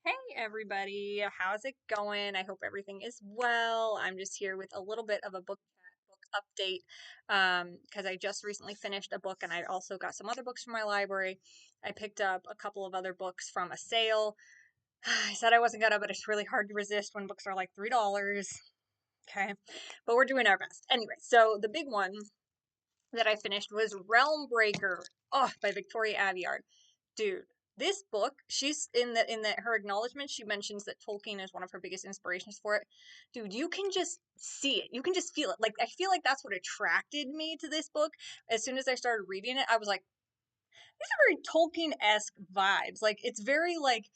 Hey everybody, how's it going? I hope everything is well. I'm just here with a little bit of a book update because I just recently finished a book and I also got some other books from my library. I picked up a couple of other books from a sale. I said I wasn't gonna, but it's really hard to resist when books are like $3. Okay, but we're doing our best. Anyway, so the big one that I finished was Realm Breaker, by Victoria Aveyard. Dude, this book, she's in the her acknowledgement, she mentions that Tolkien is one of her biggest inspirations for it. Dude, you can just see it. You can just feel it. Like I feel like that's what attracted me to this book. As soon as I started reading it, I was like, these are very Tolkien-esque vibes. Like it's very like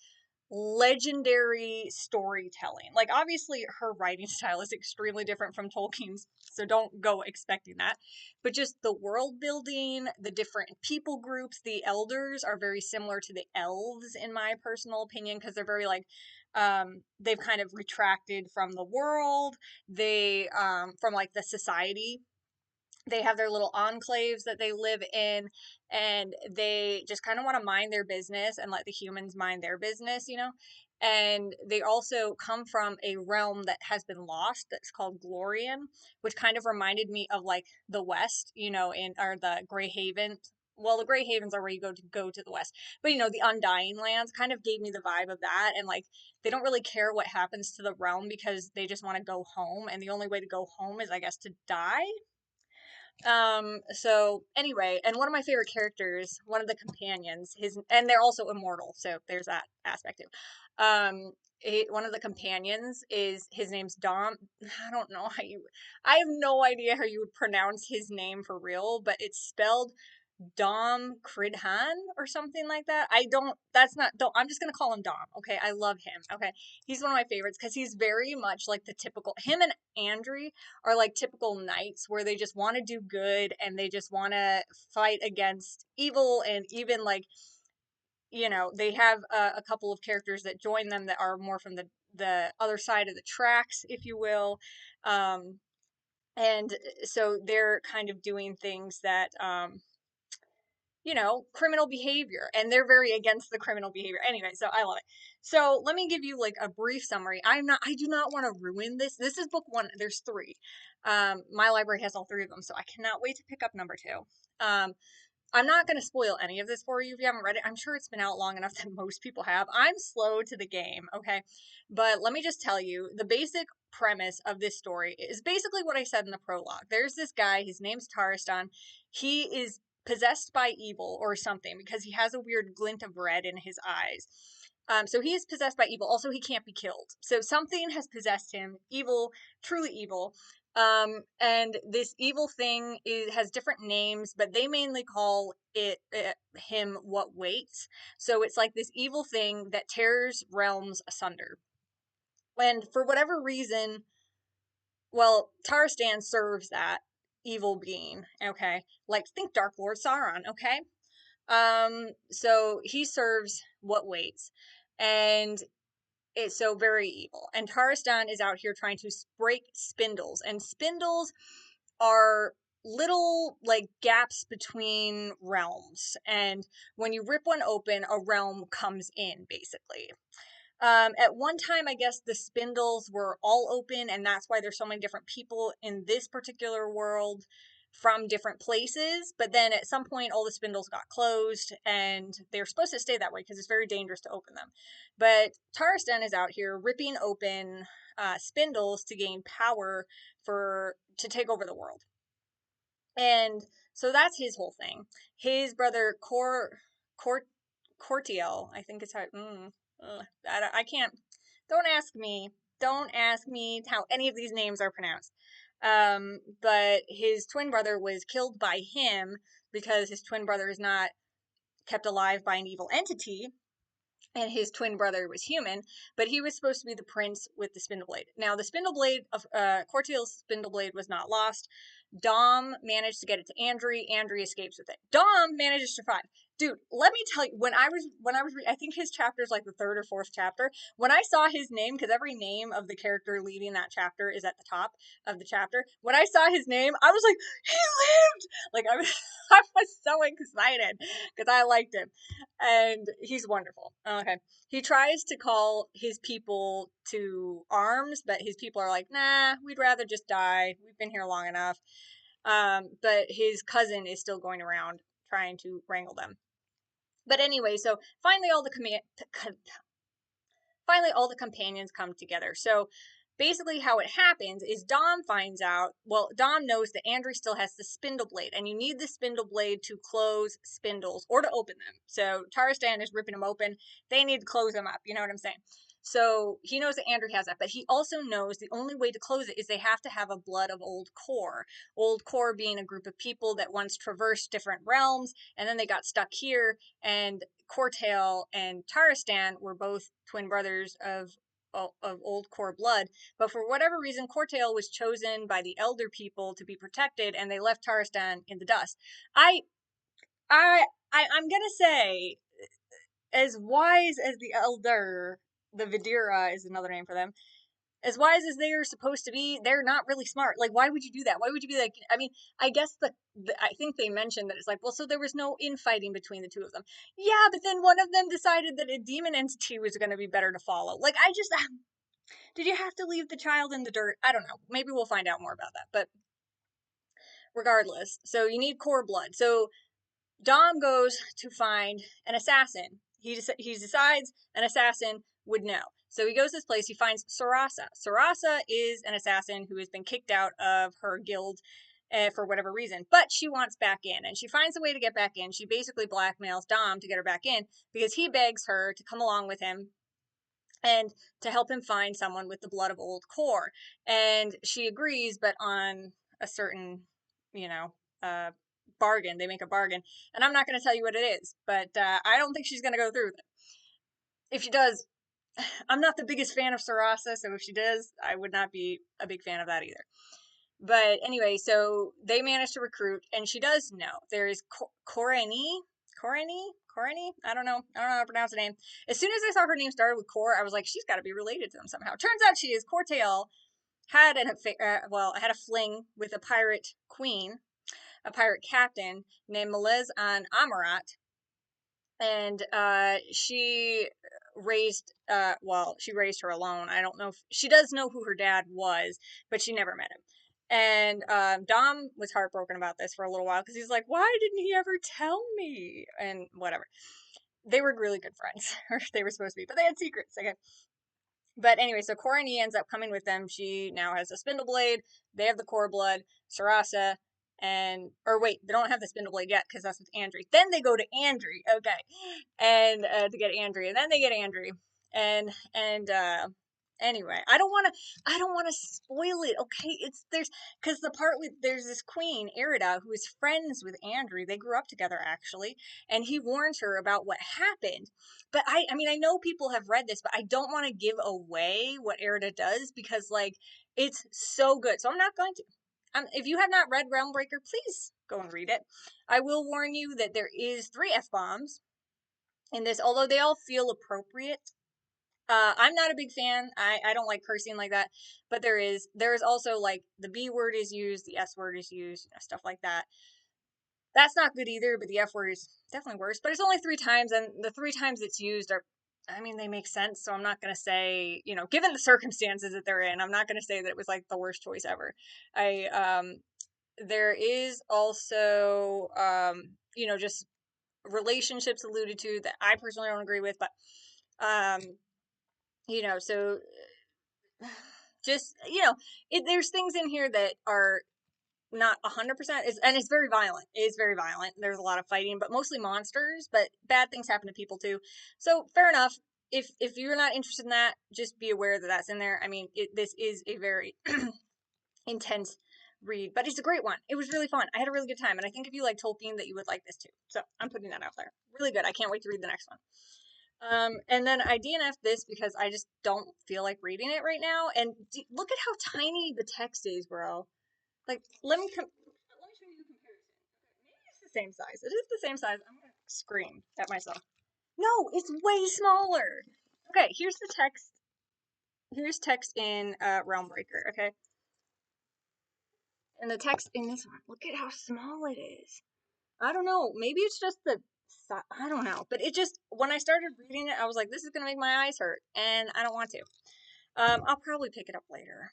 legendary storytelling. Like obviously her writing style is extremely different from Tolkien's, so don't go expecting that. But just the world building, the different people groups, the elders are very similar to the elves in my personal opinion because they're very like they've kind of retracted from the world. They from like the society, they have their little enclaves that they live in, and they just kind of want to mind their business and let the humans mind their business. And they also come from a realm that has been lost that's called Glorian, which kind of reminded me of like the West, in or the Grey Haven. Well, the Grey Havens are where you go to the West, but the Undying Lands kind of gave me the vibe of that. And like they don't really care what happens to the realm because they just want to go home, and the only way to go home is, I guess, to die. So anyway, and one of my favorite characters, one of the companions, and they're also immortal, so there's that aspect too. One of the companions is, his name's Dom. I don't know I have no idea how you would pronounce his name for real, but it's spelled Dom Cridhan or something like that. That's not, don't, I'm just going to call him Dom. Okay. I love him. Okay. He's one of my favorites because he's very much like the typical, him and Andry are like typical knights where they just want to do good and they just want to fight against evil. And even like, they have a couple of characters that join them that are more from the other side of the tracks, if you will. And so they're kind of doing things that, criminal behavior, and they're very against the criminal behavior. Anyway, so I love it. So let me give you like a brief summary. I do not want to ruin this. This is book one. There's three. My library has all three of them, so I cannot wait to pick up number two. I'm not going to spoil any of this for you if you haven't read it. I'm sure it's been out long enough that most people have. I'm slow to the game, okay? But let me just tell you the basic premise of this story is basically what I said in the prologue. There's this guy, his name's Taristan. He is possessed by evil or something because he has a weird glint of red in his eyes. So he is possessed by evil. Also, he can't be killed. So something has possessed him, evil, truly evil. And this evil thing has different names, but they mainly call him what waits. So it's like this evil thing that tears realms asunder. And for whatever reason, well, Tarstan serves that evil being. Okay, like think Dark Lord Sauron. Okay, so he serves what waits, and it's so very evil. And Taristan is out here trying to break spindles, and spindles are little like gaps between realms. And when you rip one open, a realm comes in, basically. At one time, I guess the spindles were all open, and that's why there's so many different people in this particular world from different places. But then at some point, all the spindles got closed, and they're supposed to stay that way because it's very dangerous to open them. But Taristan is out here ripping open spindles to gain power to take over the world. And so that's his whole thing. His brother Cor Cortiel, I think it's how. I can't. Don't ask me. Don't ask me how any of these names are pronounced. But his twin brother was killed by him because his twin brother is not kept alive by an evil entity, and his twin brother was human, but he was supposed to be the prince with the spindle blade. Now, the spindle blade of Cortiel's spindle blade was not lost. Dom managed to get it to Andry. Andry escapes with it. Dom manages to survive. Dude, let me tell you, I think his chapter is like the third or fourth chapter. When I saw his name, because every name of the character leading that chapter is at the top of the chapter. When I saw his name, I was like, he lived. Like I was, I was so excited because I liked him, and he's wonderful. Okay, he tries to call his people to arms, but his people are like, nah, we'd rather just die. We've been here long enough. But his cousin is still going around trying to wrangle them. But anyway, so finally all the companions come together. So basically how it happens is Dom finds out, well, Dom knows that Andry still has the spindle blade, and you need the spindle blade to close spindles or to open them. So Taristan is ripping them open. They need to close them up. You know what I'm saying? So he knows that Andry has that, but he also knows the only way to close it is they have to have a blood of Old Kor. Old Kor being a group of people that once traversed different realms, and then they got stuck here, and Cortail and Taristan were both twin brothers of Old Kor blood, but for whatever reason, Cortail was chosen by the Elder people to be protected, and they left Taristan in the dust. I'm gonna say, as wise as the Elder, the Vidira is another name for them, as wise as they are supposed to be, they're not really smart. Like, why would you do that? Why would you be like, I mean, I guess I think they mentioned that it's like, well, so there was no infighting between the two of them. Yeah, but then one of them decided that a demon entity was going to be better to follow. Like, did you have to leave the child in the dirt? I don't know. Maybe we'll find out more about that. But regardless, so you need Kor blood. So Dom goes to find an assassin. He decides an assassin would know. So he goes to this place. He finds Sarasa. Sarasa is an assassin who has been kicked out of her guild for whatever reason, but she wants back in, and she finds a way to get back in. She basically blackmails Dom to get her back in because he begs her to come along with him and to help him find someone with the blood of Old Kor. And she agrees, but on a certain, you know, bargain. They make a bargain, and I'm not going to tell you what it is, but I don't think she's going to go through with it. If she does, I'm not the biggest fan of Sarasa, so if she does, I would not be a big fan of that either. But anyway, so they manage to recruit, and she does know. There is Koreni. I don't know how to pronounce the name. As soon as I saw her name started with Kor, I was like, she's got to be related to them somehow. Turns out she is. Cortail had had a fling with a pirate queen, a pirate captain named Melez an Amarat, and she raised she raised her alone. I don't know if she does know who her dad was, but she never met him. And Dom was heartbroken about this for a little while because he's like, why didn't he ever tell me? And whatever. They were really good friends, or they were supposed to be, but they had secrets. Okay. But anyway, so Korani ends up coming with them. She now has a spindle blade. They have the Kor blood. Sarasa or wait, they don't have the spindle blade yet because that's with Andry. Then they go to Andry, okay, and to get Andry, and then they get Andry, and anyway, I don't want to spoil it, okay? Because the part with there's this queen Erida who is friends with Andry. They grew up together actually, and he warns her about what happened. But I mean, I know people have read this, but I don't want to give away what Erida does because like it's so good. So I'm not going to. If you have not read Realmbreaker, please go and read it. I will warn you that there is 3 F-bombs in this, although they all feel appropriate. I'm not a big fan. I don't like cursing like that, but there is also like the B word is used, the S word is used, stuff like that. That's not good either, but the F word is definitely worse. But it's only 3 times, and the 3 times it's used I mean, they make sense, so I'm not going to say, given the circumstances that they're in, I'm not going to say that it was like the worst choice ever. There is also, just relationships alluded to that I personally don't agree with, but, so just, there's things in here that are not 100%, and it's very violent. It is very violent. There's a lot of fighting, but mostly monsters, but bad things happen to people too. So fair enough. If you're not interested in that, just be aware that that's in there. I mean, this is a very intense read, but it's a great one. It was really fun. I had a really good time, and I think if you like Tolkien, that you would like this too. So I'm putting that out there. Really good. I can't wait to read the next one. And then I DNF'd this because I just don't feel like reading it right now. And look at how tiny the text is, bro. Like, let me show you a comparison. Maybe it's the same size. It is the same size. I'm gonna screamed at myself. No, it's way smaller. Okay, here's the text. Here's text in Realmbreaker, okay? And the text in this one, look at how small it is. I don't know. Maybe it's just I don't know. But it just, when I started reading it, I was like, this is going to make my eyes hurt. And I don't want to. I'll probably pick it up later.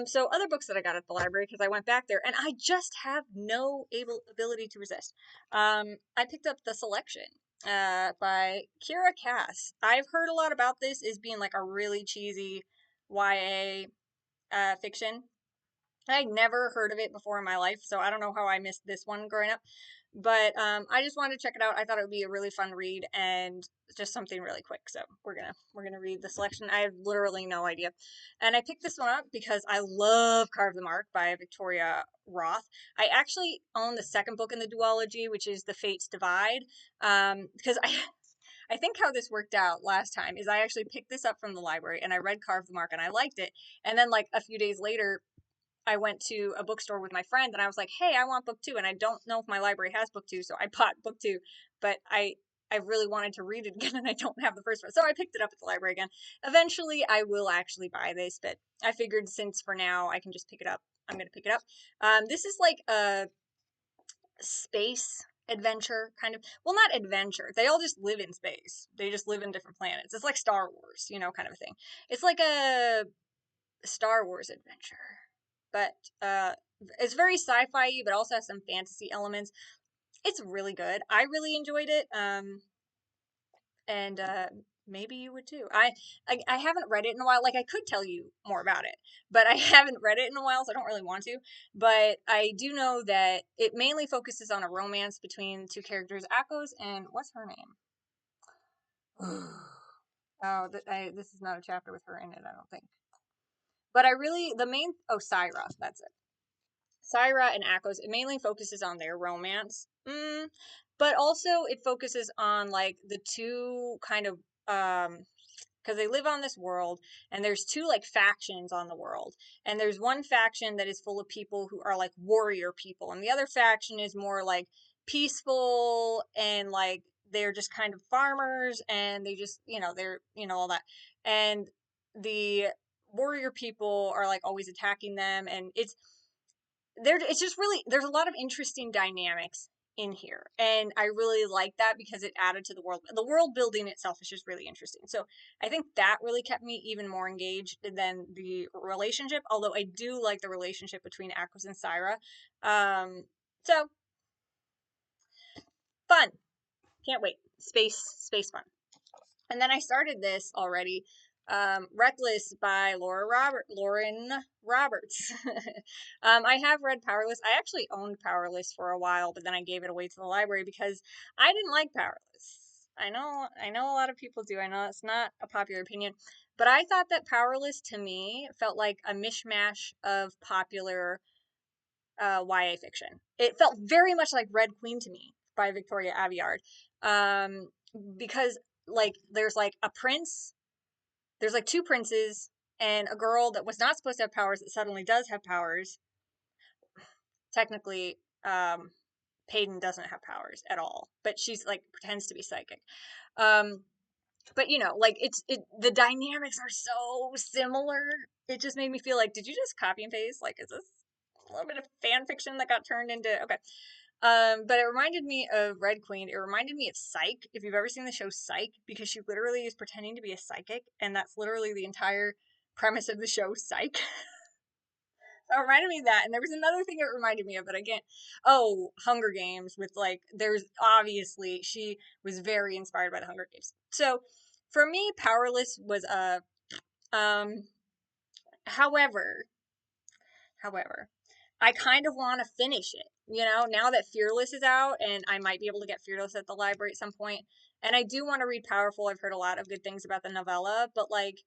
So other books that I got at the library, because I went back there, and I just have no ability to resist. I picked up The Selection by Kira Cass. I've heard a lot about this as being like a really cheesy YA fiction. I'd never heard of it before in my life, so I don't know how I missed this one growing up. But I just wanted to check it out. I thought it would be a really fun read and just something really quick. So we're gonna read The Selection. I have literally no idea, and I picked this one up because I love Carve the Mark by Victoria Roth. I actually own the second book in the duology, which is The Fates Divide, because I think how this worked out last time is I actually picked this up from the library and I read Carve the Mark and I liked it, and then like a few days later I went to a bookstore with my friend and I was like, hey, I want book 2. And I don't know if my library has book 2. So I bought book 2, but I really wanted to read it again and I don't have the first one. So I picked it up at the library again. Eventually I will actually buy this, but I figured since for now I can just pick it up, I'm going to pick it up. This is like a space adventure kind of, well, not adventure. They all just live in space. They just live in different planets. It's like Star Wars, you know, kind of a thing. It's like a Star Wars adventure. But it's very sci-fi, but also has some fantasy elements. It's really good. I really enjoyed it. And maybe you would too. I haven't read it in a while. Like I could tell you more about it, but I haven't read it in a while, so I don't really want to. But I do know that it mainly focuses on a romance between two characters, Akos and what's her name? Oh, this is not a chapter with her in it, I don't think. But Syra, that's it. Syra and Akos, it mainly focuses on their romance. But also it focuses on like the two kind of because they live on this world and there's two like factions on the world. And there's one faction that is full of people who are like warrior people, and the other faction is more like peaceful and like they're just kind of farmers and they just, they're, all that. And the warrior people are like always attacking them, and it's just really, there's a lot of interesting dynamics in here, and I really like that because it added to the world building itself is just really interesting. So I think that really kept me even more engaged than the relationship, although I do like the relationship between Akos and Syra. So fun, can't wait. Space fun. And then I started this already, Reckless by Lauren Roberts. I have read Powerless. I actually owned Powerless for a while, but then I gave it away to the library because I didn't like Powerless. I know a lot of people do. I know it's not a popular opinion, but I thought that Powerless to me felt like a mishmash of popular YA fiction. It felt very much like Red Queen to me by Victoria Aveyard, because like there's like a prince, there's like two princes and a girl that was not supposed to have powers that suddenly does have powers. Technically, Payton doesn't have powers at all, but she's like pretends to be psychic. But like the dynamics are so similar. It just made me feel like, did you just copy and paste? Like, is this a little bit of fan fiction that got turned into okay? But it reminded me of Red Queen. It reminded me of Psych, if you've ever seen the show Psych, because she literally is pretending to be a psychic, and that's literally the entire premise of the show Psych. So it reminded me of that. And there was another thing it reminded me of, but again, Hunger Games with like, there's obviously, she was very inspired by the Hunger Games. So for me, Powerless was however, I kind of want to finish it, now that Fearless is out, and I might be able to get Fearless at the library at some point. And I do want to read Powerful. I've heard a lot of good things about the novella, but like,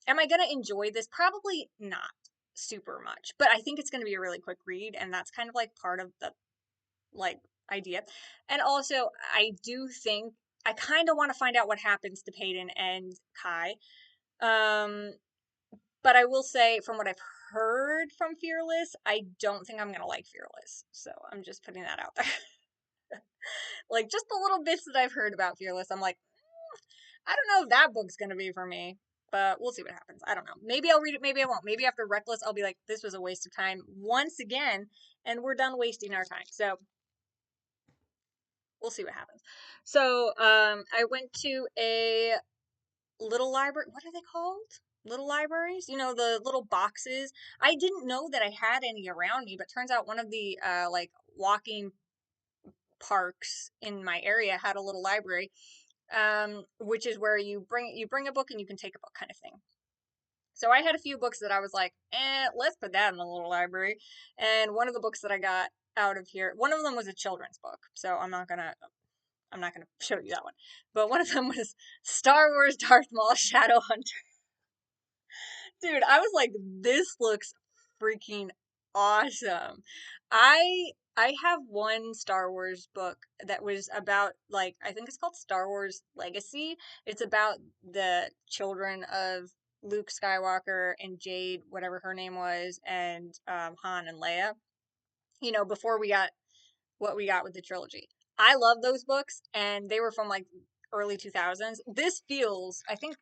am I going to enjoy this? Probably not super much, but I think it's going to be a really quick read, and that's kind of like part of the like idea. And also, I do think I kind of want to find out what happens to Payton and Kai. But I will say, from what I've heard from Fearless, I don't think I'm going to like Fearless. So I'm just putting that out there. Like, just the little bits that I've heard about Fearless, I'm like, I don't know if that book's gonna be for me, but we'll see what happens. I don't know. Maybe I'll read it, maybe I won't. Maybe after Reckless, I'll be like, this was a waste of time once again, and we're done wasting our time. So we'll see what happens. So I went to a little library. What are they called? Little libraries? You know, the little boxes. I didn't know that I had any around me, but turns out one of the like walking parks in my area had a little library, which is where you bring a book and you can take a book kind of thing. So I had a few books that I was like, let's put that in the little library. And one of the books that I got out of here, one of them was a children's book. So I'm not gonna show you that one. But one of them was Star Wars Darth Maul Shadow Hunter. Dude, I was like, this looks freaking awesome. I have one Star Wars book that was about, like, I think it's called Star Wars Legacy. It's about the children of Luke Skywalker and Jade, whatever her name was, and Han and Leia. You know, before we got what we got with the trilogy. I love those books, and they were from like early 2000s. This feels, I think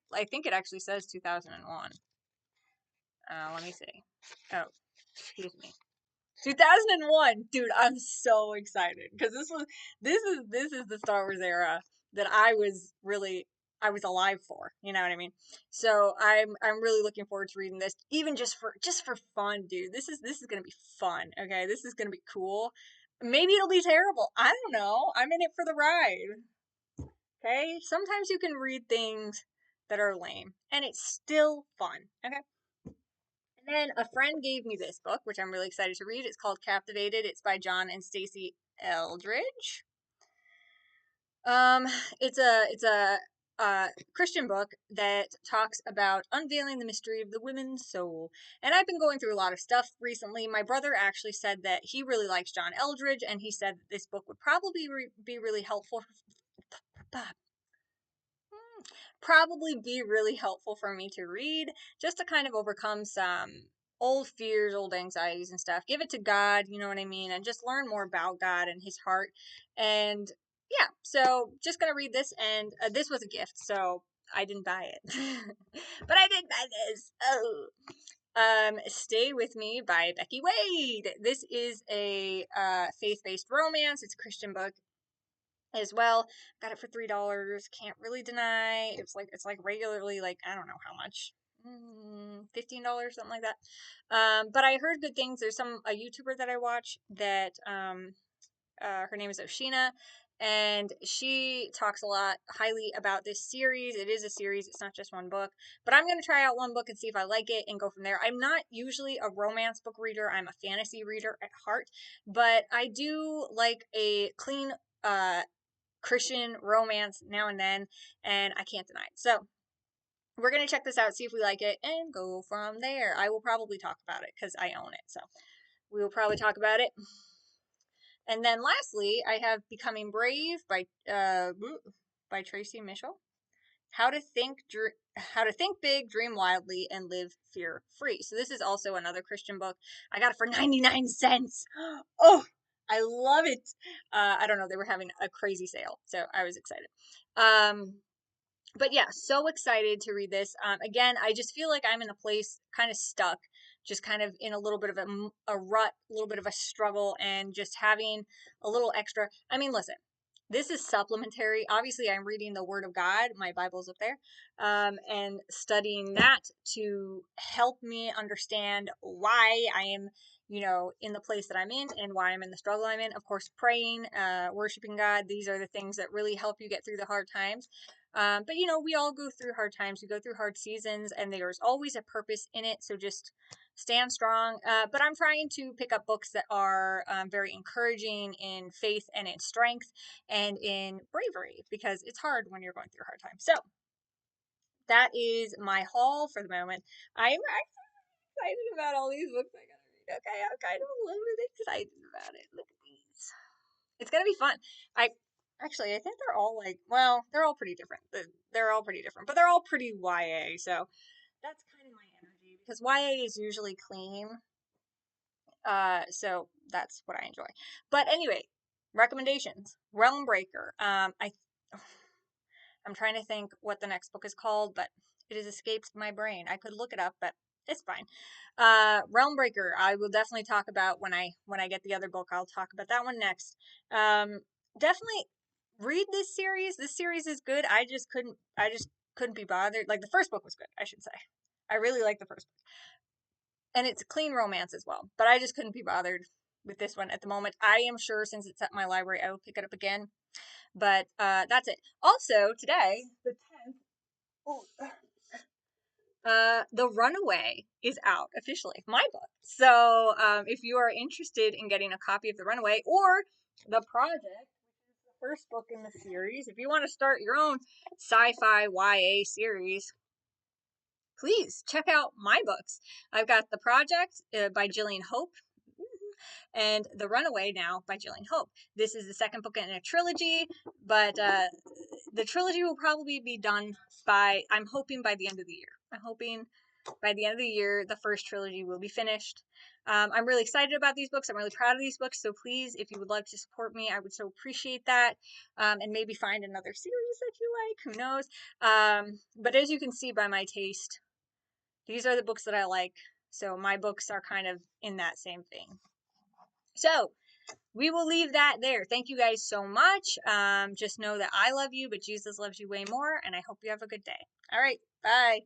it actually says 2001. Let me see. Oh, excuse me. 2001, dude. I'm so excited because this is the Star Wars era that I was alive for. You know what I mean? So I'm really looking forward to reading this, even just for fun, dude. This is gonna be fun. Okay, this is gonna be cool. Maybe it'll be terrible. I don't know. I'm in it for the ride. Okay. Sometimes you can read things that are lame, and it's still fun. Okay. And then a friend gave me this book, which I'm really excited to read. It's called Captivated. It's by John and Stacey Eldridge. Um, it's a Christian book that talks about unveiling the mystery of the women's soul. And I've been going through a lot of stuff recently. My brother actually said that he really likes John Eldridge, and he said that this book would probably be really helpful. Probably be really helpful for me to read, just to kind of overcome some old fears, old anxieties and stuff. Give it to God, you know what I mean, and just learn more about God and his heart. And yeah, so just gonna read this, and this was a gift, so I didn't buy it. But I did buy this. Oh. Stay With Me by Becky Wade. This is a faith-based romance. It's a Christian book as well. Got it for $3. Can't really deny. It's like regularly, like, I don't know how much. $15, something like that. But I heard good things. There's a YouTuber that I watch that her name is Oshina, and she talks a lot highly about this series. It is a series, it's not just one book. But I'm gonna try out one book and see if I like it and go from there. I'm not usually a romance book reader, I'm a fantasy reader at heart, but I do like a clean Christian romance now and then, and I can't deny it. So we're gonna check this out, see if we like it, and go from there. I will probably talk about it because I own it, so we will probably talk about it. And then lastly, I have Becoming Brave by Tracy Mitchell. How to think how to think big, dream wildly, and live fear free. So this is also another Christian book. I got it for 99 cents. Oh, I love it. I don't know, they were having a crazy sale, so I was excited. But yeah, so excited to read this. Again, I just feel like I'm in a place kind of stuck, just kind of in a little bit of a rut, a little bit of a struggle, and just having a little extra. I mean, listen, this is supplementary. Obviously, I'm reading the Word of God. My Bible's up there, and studying that to help me understand why I am, in the place that I'm in and why I'm in the struggle I'm in. Of course, praying, worshiping God. These are the things that really help you get through the hard times. But we all go through hard times. We go through hard seasons, and there's always a purpose in it. So just stand strong. But I'm trying to pick up books that are very encouraging in faith and in strength and in bravery, because it's hard when you're going through hard times. So that is my haul for the moment. I'm excited about all these books I gotta read. Okay, I'm kind of a little bit excited about it. Look at these. It's gonna be fun. I think they're all like, well, they're all pretty different. They're all pretty different, but they're all pretty YA. So that's kind of my energy, because YA is usually clean. So that's what I enjoy. But anyway, Recommendations: Realm Breaker. I'm trying to think what the next book is called, but it has escaped my brain. I could look it up, but it's fine. Realm Breaker, I will definitely talk about when I get the other book. I'll talk about that one next. Definitely read this series. This series is good. I just couldn't be bothered. Like, the first book was good, I should say. I really like the first book. And it's a clean romance as well. But I just couldn't be bothered with this one at the moment. I am sure since it's at my library, I will pick it up again. But that's it. Also, today, the 10th, The Runaway is out officially, my book. So if you are interested in getting a copy of The Runaway or The Project, which is the first book in the series, if you want to start your own sci-fi YA series, please check out my books. I've got The Project by Gillian Hope and The Runaway now by Gillian Hope. This is the second book in a trilogy, but the trilogy will probably be done I'm hoping by the end of the year. I'm hoping by the end of the year, the first trilogy will be finished. I'm really excited about these books. I'm really proud of these books. So please, if you would like to support me, I would so appreciate that. And maybe find another series that you like. Who knows? But as you can see by my taste, these are the books that I like. So my books are kind of in that same thing. So we will leave that there. Thank you guys so much. Just know that I love you, but Jesus loves you way more. And I hope you have a good day. All right. Bye.